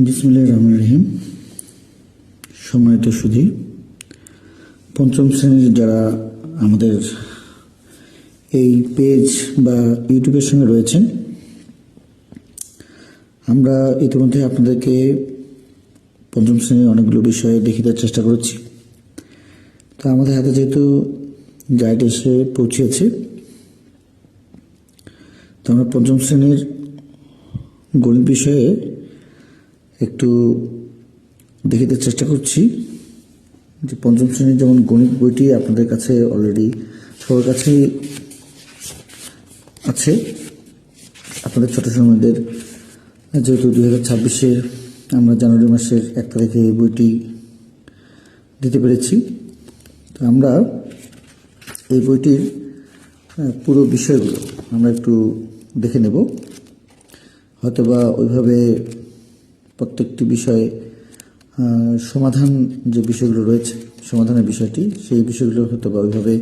বিসমিল্লাহির রহমানির রহিম। সম্মানিত সুধী, পঞ্চম শ্রেণীর যারা আমাদের এই পেজ বা ইউটিউবের সঙ্গে রয়েছেন, আমরা ইতিমধ্যে আপনাদেরকে পঞ্চম শ্রেণীর অনেকগুলো বিষয় দেখিয়ে দেওয়ার চেষ্টা করেছি। তো আমাদের হাতে যেহেতু গাইড এসে পৌঁছেছে, তো আমরা পঞ্চম শ্রেণীর গণিত বিষয়ে একটু দেখিতে চেষ্টা করছি যে পঞ্চম শ্রেণীর যেমন গণিত বইটি আপনাদের কাছে অলরেডি সবার কাছেই আছে। আপনাদের ছোট সময়দের যেহেতু 2026-এ আমরা জানুয়ারি মাসের 1 তারিখে এই বইটি দিতে পেরেছি, তো আমরা এই বইটির পুরো বিষয়গুলো আমরা একটু দেখে নেব। হয়তোবা ওইভাবে প্রত্যেকটি বিষয়ে সমাধান যে বিষয়গুলো রয়েছে, সমাধানের বিষয়টি, সেই বিষয়গুলো হয়তো বা ওইভাবে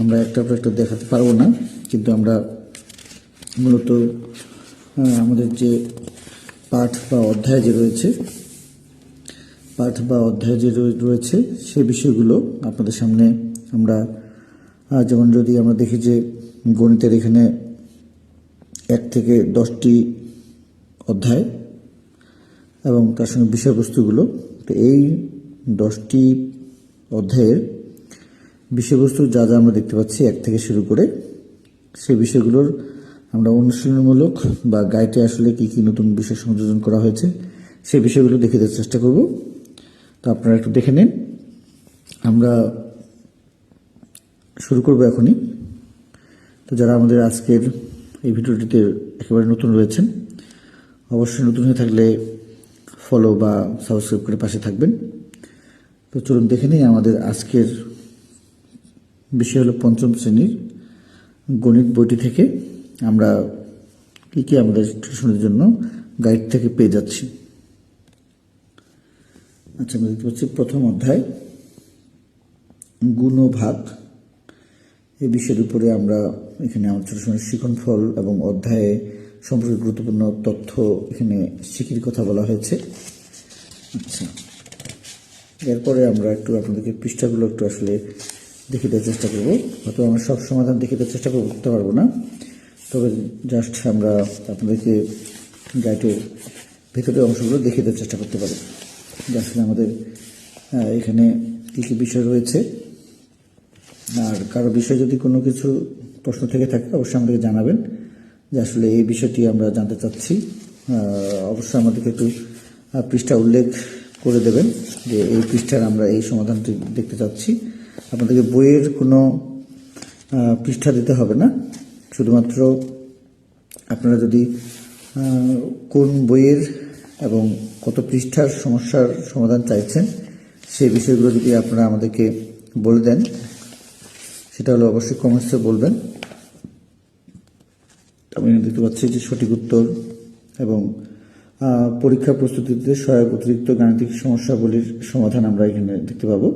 আমরা একটার পর একটা দেখাতে পারবো না, কিন্তু আমরা মূলত আমাদের যে পাঠ বা অধ্যায় যে রয়েছে, সেই বিষয়গুলো আপনাদের সামনে আমরা যেমন যদি আমরা দেখি যে গণিতের এখানে 1 থেকে 10টি অধ্যায় এবং তার সঙ্গে বিষয়বস্তুগুলো, তো এই 10টি অধ্যায়ের বিষয়বস্তু যা যা আমরা দেখতে পাচ্ছি 1 থেকে শুরু করে, সেই বিষয়গুলোর আমরা অনুশীলনমূলক বা গাইডে আসলে কী কী নতুন বিষয় সংযোজন করা হয়েছে সেই বিষয়গুলো দেখে দেওয়ার চেষ্টা করব। তো আপনারা একটু দেখে নিন। আমরা শুরু করব এখনই। তো যারা আমাদের আজকের এই ভিডিওটিতে একেবারে নতুন রয়েছেন, অবশ্যই নতুন হয়ে থাকলে ফলো বা সাবস্ক্রাইব করে পাশে থাকবেন। তো চলুন দেখে নিই আমাদের আজকের বিষয় হলো পঞ্চম শ্রেণীর গণিত বইটি থেকে আমরা কী কী আমাদের টিউশনের জন্য গাইড থেকে পেয়ে যাচ্ছি। আচ্ছা, আমরা দেখতে পাচ্ছি প্রথম অধ্যায় গুণ ও ভাগ। এই বিষয়ের উপরে আমরা এখানে আমার ছোট সময়ের শিক্ষণফল এবং অধ্যায়ে সম্পর্কে গুরুত্বপূর্ণ তথ্য এখানে শিখির কথা বলা হয়েছে। আচ্ছা, এরপরে আমরা একটু আপনাদেরকে পৃষ্ঠাগুলো একটু আসলে দেখিয়ে দেওয়ার চেষ্টা করব। হয়তো আমরা সব সমাধান দেখিয়ে দেওয়ার চেষ্টা করতে পারবো না, তবে জাস্ট আমরা আপনাদেরকে গাইডের ভেতরের অংশগুলো দেখিয়ে দেওয়ার চেষ্টা করতে পারি যে আসলে আমাদের এখানে কী কী বিষয় রয়েছে। আর কারো বিষয়ে যদি কোনো কিছু প্রশ্ন থেকে থাকে অবশ্যই আমাদেরকে জানাবেন যে আসলে এই বিষয়টি আমরা জানতে চাচ্ছি। অবশ্যই আমাদেরকে একটু পৃষ্ঠা উল্লেখ করে দেবেন যে এই পৃষ্ঠার আমরা এই সমাধানটি দেখতে চাচ্ছি। আপনাদেরকে বইয়ের কোনো পৃষ্ঠা দিতে হবে না, শুধুমাত্র আপনারা যদি কোন বইয়ের এবং কত পৃষ্ঠার সমস্যার সমাধান চাইছেন সেই বিষয়গুলো যদি আপনারা আমাদেরকে বলে দেন, সেটা হলো অবশ্যই কমেন্টসে বলবেন। আমি দেখতে পাচ্ছি যে সঠিক উত্তর এবং পরীক্ষা প্রস্তুতিতে সহায়ক অতিরিক্ত গাণিতিক সমস্যাগুলির সমাধান আমরা এখানে দেখতে পাবো।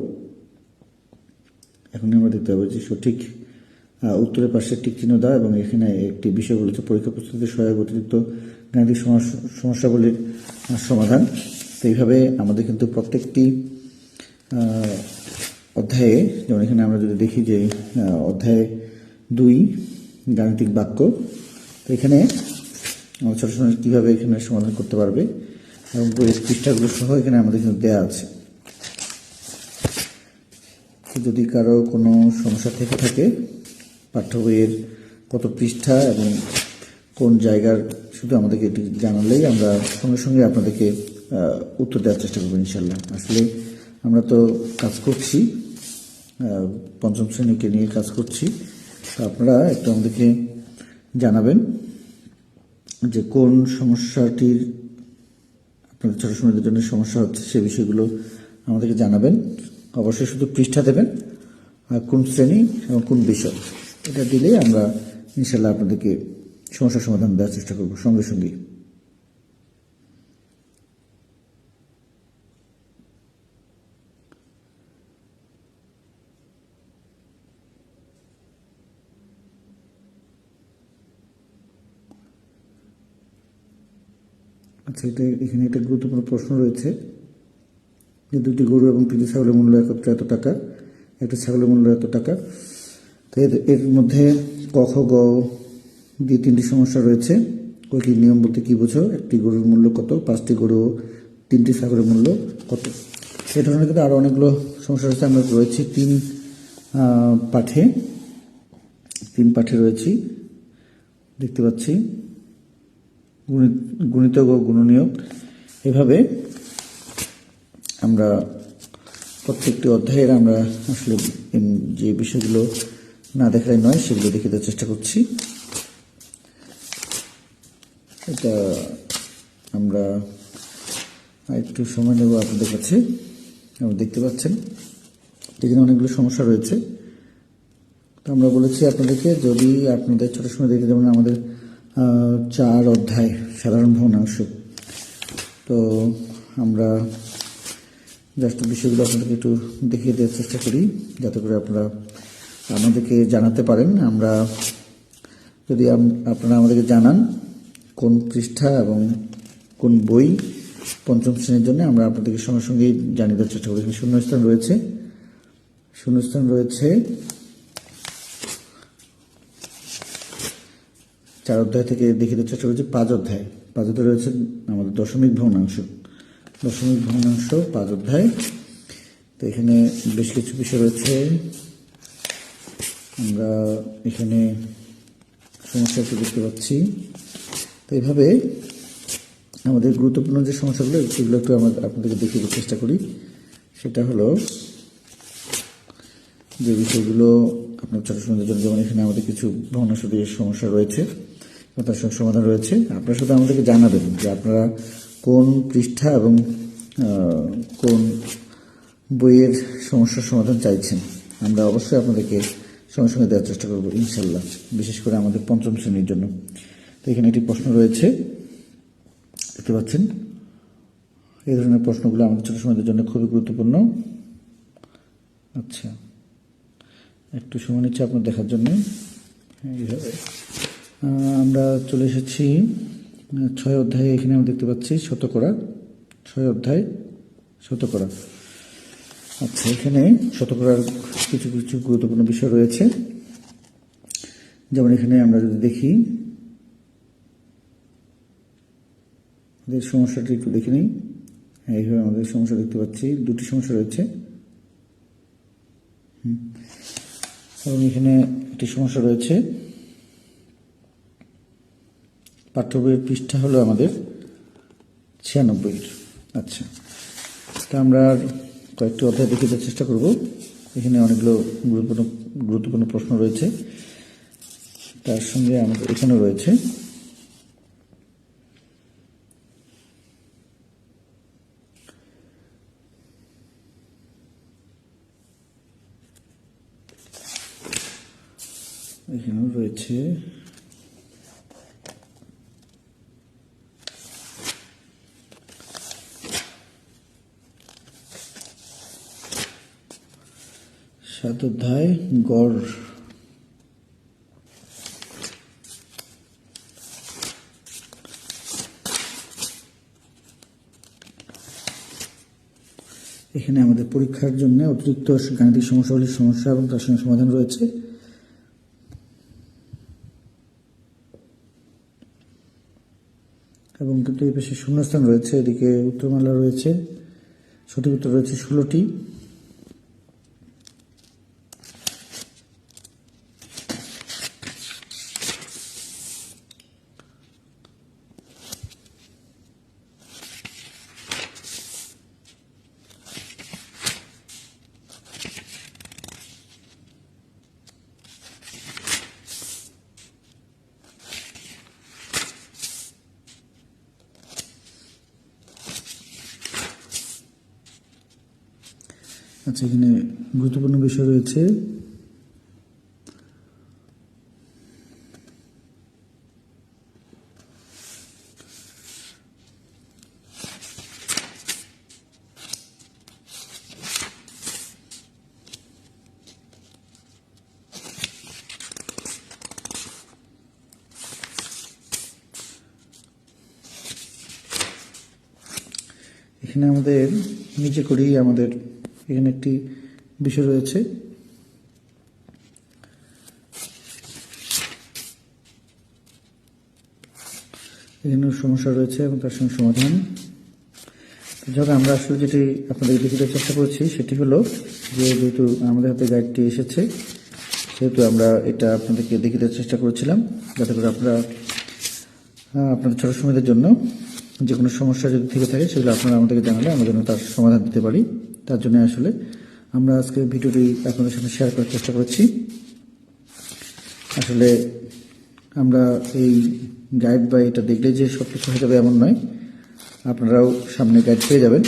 এখন আমরা দেখতে পাবো যে সঠিক উত্তরের পাশে টিক চিহ্ন দেওয়া এবং এখানে একটি বিষয় বলেছে পরীক্ষা প্রস্তুতিতে সহায়ক অতিরিক্ত গাণিতিক সমস্যাগুলির সমাধান। তো এইভাবে আমাদের কিন্তু প্রত্যেকটি অধ্যায়ে, যেমন এখানে আমরা যদি দেখি যে অধ্যায় 2 গাণিতিক বাক্য, তো এখানে আমার ছোট সময় কীভাবে এখানে সমাধান করতে পারবে এবং বইয়ের পৃষ্ঠাগুলো সহ এখানে আমাদের কিন্তু দেওয়া আছে। যদি কারো কোনো সমস্যা থেকে থাকে, পাঠ্য বইয়ের কত পৃষ্ঠা এবং কোন জায়গার, শুধু আমাদেরকে এটি জানালেই আমরা সঙ্গে সঙ্গে আপনাদেরকে উত্তর দেওয়ার চেষ্টা করবো ইনশাল্লাহ। আসলে আমরা তো কাজ করছি, পঞ্চম শ্রেণীকে নিয়ে কাজ করছি, তো আপনারা একটু আমাদেরকে জানাবেন যে কোন সমস্যাটির আপনাদের ছোটো সময়দের জন্য সমস্যা হচ্ছে, সে বিষয়গুলো আমাদেরকে জানাবেন। অবশ্যই শুধু পৃষ্ঠা দেবেন আর কোন শ্রেণী এবং কোন বিষয়, এটা দিলেই আমরা ইনশাল্লাহ আপনাদেরকে সমস্যার সমাধান দেওয়ার চেষ্টা করব সঙ্গে সঙ্গেই। আচ্ছা, এখানে একটা গুরুত্বপূর্ণ প্রশ্ন রয়েছে যে 2টি গরু এবং 3টি ছাগলের মূল্য একত্রে এত টাকা, একটা ছাগলের মূল্য এত টাকা। তো এর মধ্যে ক, খ, গ দিয়ে 3টি সমস্যা রয়েছে। কৈকিক নিয়ম বলতে কি বোঝো, একটি গরুর মূল্য কত, 5টি গরু 3টি ছাগলের মূল্য কত। এই ধরনের কিন্তু আরও অনেকগুলো সমস্যা রয়েছে। আমরা রয়েছি 3 পাঠে রয়েছি, দেখতে পাচ্ছি গুণিতক ও গুণনীয়ক। এভাবে আমরা প্রত্যেকটি অধ্যায়ের আমরা আসলে যে বিষয়গুলো না দেখাই নয় সেগুলো দেখে দেওয়ার চেষ্টা করছি। এটা আমরা একটু সময় নেব আপনাদের কাছে। আপনারা দেখতে পাচ্ছেন এখানে অনেকগুলো সমস্যা রয়েছে। তো আমরা বলেছি আপনাদেরকে, যদি আপনাদের ছোটো সময় দেখে, যেমন আমাদের 4 অধ্যায় সাধারণ ভগ্নাংশ, তো আমরা জাস্ট বিষয়গুলো আপনাদেরকে একটু দেখিয়ে দেওয়ার চেষ্টা করি যাতে করে আপনারা আমাদেরকে জানাতে পারেন। আমরা যদি আপনারা আমাদেরকে জানান কোন পৃষ্ঠা এবং কোন বই পঞ্চম শ্রেণীর জন্য, আমরা আপনাদেরকে সঙ্গে সঙ্গেই জানিয়ে দেওয়ার চেষ্টা করি। এখানে শূন্যস্থান রয়েছে 4 অধ্যায় থেকে দেখিয়ে দেওয়ার চেষ্টা করছি। 5 অধ্যায় রয়েছে আমাদের দশমিক ভগ্নাংশ 5 অধ্যায়। তো এখানে বেশ কিছু বিষয় রয়েছে। আমরা এখানে সমস্যা একটু দেখতে পাচ্ছি। তো এইভাবে আমাদের গুরুত্বপূর্ণ যে সমস্যাগুলো, এগুলো একটু আমরা আপনাদেরকে দেখিয়ে দেওয়ার চেষ্টা করি। সেটা হলো যে বিষয়গুলো আপনার ছোটো সময়ের জন্য, যেমন এখানে আমাদের কিছু ভগ্নাংশ দিয়ে সমস্যা রয়েছে, তার সঙ্গে সমাধান রয়েছে। আপনারা শুধু আমাদেরকে জানাবেন যে আপনারা কোন পৃষ্ঠা এবং কোন বইয়ের সমস্যার সমাধান চাইছেন। আমরা অবশ্যই আপনাদেরকে সঙ্গে সঙ্গে দেওয়ার চেষ্টা করব ইনশাল্লাহ, বিশেষ করে আমাদের পঞ্চম শ্রেণীর জন্য। তো এখানে একটি প্রশ্ন রয়েছে, দেখতে পাচ্ছেন। এই ধরনের প্রশ্নগুলো আমাদের ছোটো সময়ের জন্য খুবই গুরুত্বপূর্ণ। আচ্ছা, একটু সময় নিচ্ছে আপনার দেখার জন্য। এইভাবে আমরা চলে এসেছি 6 অধ্যায়ে। এখানে আমরা দেখতে পাচ্ছি শতকরা, 6 অধ্যায় শতকরা। আচ্ছা, এখানে শতকরার কিছু কিছু গুরুত্বপূর্ণ বিষয় রয়েছে। যেমন এখানে আমরা যদি দেখি, আমাদের সমস্যাটি একটু দেখে নিই। এইভাবে আমাদের সমস্যা দেখতে পাচ্ছি, 2টি সমস্যা রয়েছে। এবং এখানে একটি সমস্যা রয়েছে, পাঠ্য বইয়ের পৃষ্ঠা হলো আমাদের 96। আচ্ছা, তা আমরা কয়েকটি অধ্যায় দেখে দেওয়ার চেষ্টা করব। এখানে অনেকগুলো গুরুত্বপূর্ণ প্রশ্ন রয়েছে, তার সঙ্গে আমাদের এখানেও রয়েছে। এখানেও রয়েছে। সাত অধ্যায় গড়। এখানে আমাদের পরীক্ষার জন্য অতিরিক্ত গাণিতিক সমস্যাগুলির সমস্যা এবং তার সঙ্গে সমাধান রয়েছে। এবং কিন্তু এই পাশে শূন্যস্থান রয়েছে, এদিকে উত্তরমালা রয়েছে। সঠিক উত্তর রয়েছে 16টি। আচ্ছা, এখানে গুরুত্বপূর্ণ বিষয় রয়েছে। এখানে আমাদের নিচে করেই আমাদের এখানে একটি বিষয় রয়েছে। এখানেও সমস্যা রয়েছে এবং তার সঙ্গে সমাধান। যাক, আমরা আসলে যেটি আপনাদের দেখাতে চেষ্টা করছি সেটি হলো যে যেহেতু আমাদের হাতে গাইডটি এসেছে সেহেতু আমরা এটা আপনাদেরকে দেখাতে চেষ্টা করেছিলাম যাতে করে আপনারা আপনাদের ছোট সময়দের জন্য যে কোনো সমস্যা যদি থেকে থাকে সেগুলো আপনারা আমাদেরকে জানালে আমরা যেন তার সমাধান দিতে পারি। তার জন্য আসলে আমরা আজকে ভিডিওটি আপনাদের সাথে শেয়ার করার চেষ্টা করছি। আসলে আমরা এই গাইড বা এটা দেখলে যে সব কিছু হয়ে যাবে এমন নয়, আপনারাও সামনে গাইড পেয়ে যাবেন,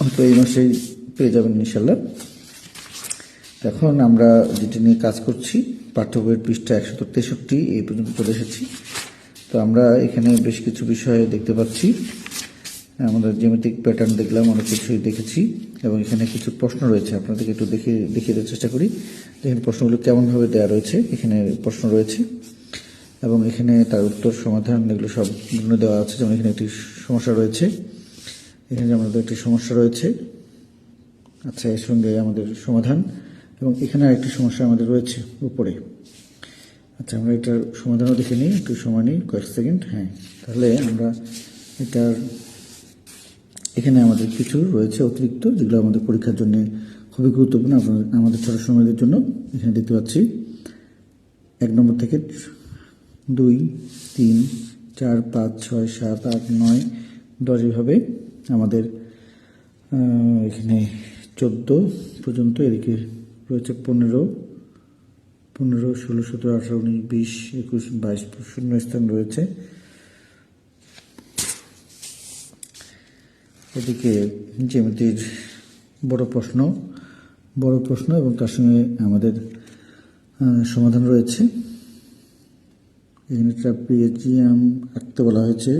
হয়তো এই মাসেই পেয়ে যাবেন ইনশাল্লাহ। এখন আমরা যেটি নিয়ে কাজ করছি পাঠ্য বইয়ের পৃষ্ঠা 163 এই পর্যন্ত চলে এসেছি। তো আমরা এখানে বেশ কিছু বিষয় দেখতে পাচ্ছি। আমরা জ্যামিতিক প্যাটার্ন দেখলাম, অনেক কিছুই দেখেছি এবং এখানে কিছু প্রশ্ন রয়েছে, আপনাদেরকে একটু দেখিয়ে দেওয়ার চেষ্টা করি। এখানে প্রশ্নগুলো কেমনভাবে দেওয়া রয়েছে, এখানে প্রশ্ন রয়েছে এবং এখানে তার উত্তর সমাধান এগুলো সব দেওয়া আছে। যেমন এখানে একটি সমস্যা রয়েছে, এখানে আমাদের একটি সমস্যা রয়েছে, আচ্ছা এর সঙ্গে আমাদের সমাধান, এবং এখানে আরেকটি সমস্যা আমাদের রয়েছে উপরে। আচ্ছা, আমরা এটার সমাধানও দেখে নিই, একটু সময় নিই কয়েক সেকেন্ড। হ্যাঁ, তাহলে আমরা এটার এখানে আমাদের কিছু রয়েছে অতিরিক্ত যেগুলো আমাদের পরীক্ষার জন্য খুবই গুরুত্বপূর্ণ আমাদের ছোট সময়দের জন্য। এখানে দেখতে পাচ্ছি 1 নম্বর থেকে 2, 3, 4, 5, 6, 7, 8, 9, 10 এভাবে আমাদের এখানে 14 পর্যন্ত, এদিকে রয়েছে 15, 16, 17, 18, 19, 20, 21, 22 শূন্য স্থান রয়েছে। এদিকে জ্যামিতির বড় প্রশ্ন এবং তার সঙ্গে আমাদের সমাধান রয়েছে। এখানে ট্রাপিজিয়াম আঁকতে বলা হয়েছে,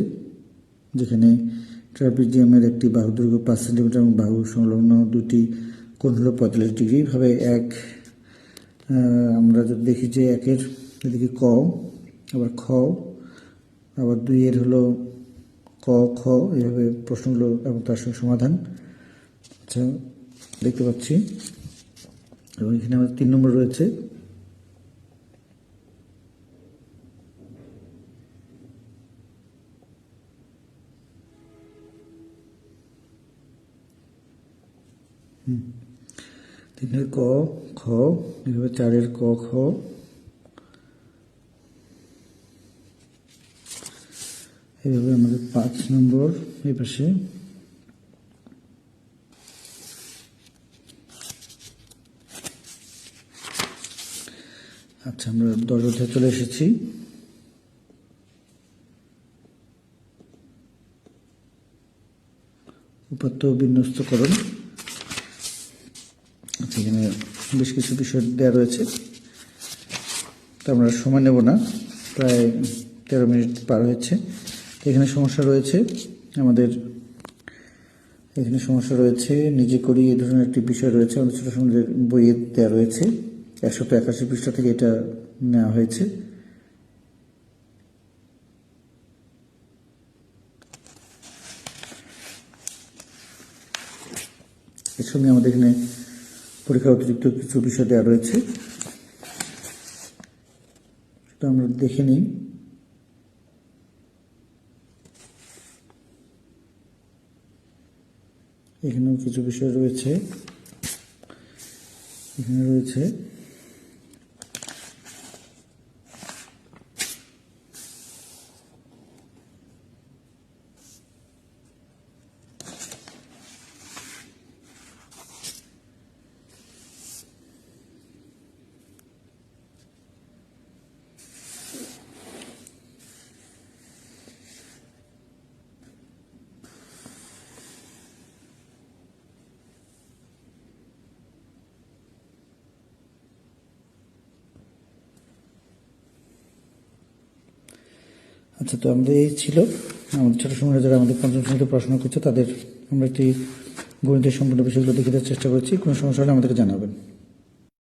যেখানে ট্রাপিজিয়ামের একটি বাহু দৈর্ঘ্য 5 সেন্টিমিটার এবং বাহু সংলগ্ন দুটি কোণ হলো 45 ডিগ্রি। ভাবে আমরা যদি দেখি যে 1-এর এদিকে ক, আবার খ, আবার 2-এর হলো ক, খ, এইভাবে প্রশ্নগুলো এবং তার সঙ্গে সমাধান আচ্ছা দেখতে পাচ্ছি। এবং এখানে আমাদের 3 নম্বর রয়েছে, তিনের ক, খ, এইভাবে 4-এর ক, খ, এইভাবে আমাদের 5 নম্বর এই পাশে। আচ্ছা, আমরা 10 অধ্যায়ে চলে এসেছি। উপাত্ত বিন্যস্তকরণ। আচ্ছা, এখানে বেশ কিছু বিষয় দেওয়া রয়েছে, তো আমরা সময় নেব না, প্রায় 13 মিনিট পার হয়েছে। এখানে সমস্যা রয়েছে আমাদের, এখানে সমস্যা রয়েছে নিজে করি এই ধরনের একটি বিষয় রয়েছে, আমাদের ছোট সময়ের বইয়ে দেওয়া রয়েছে। 181 পৃষ্ঠা থেকে এটা নেওয়া হয়েছে। এর সঙ্গে আমাদের এখানে পরীক্ষার অতিরিক্ত কিছু বিষয় দেওয়া রয়েছে, সেটা আমরা দেখে নিই। এখানেও কিছু বিষয় রয়েছে, এখানে রয়েছে আচ্ছা, তো আমাদের এই ছিল আমাদের ছোট সময় যারা আমাদের 5ম শ্রেণীতে পড়াশোনা করছে তাদের আমরা একটি গণিতের সম্পূর্ণ বিষয়গুলো দেখে দেওয়ার চেষ্টা করছি। কোনো সমস্যা হলে আমাদেরকে জানাবেন।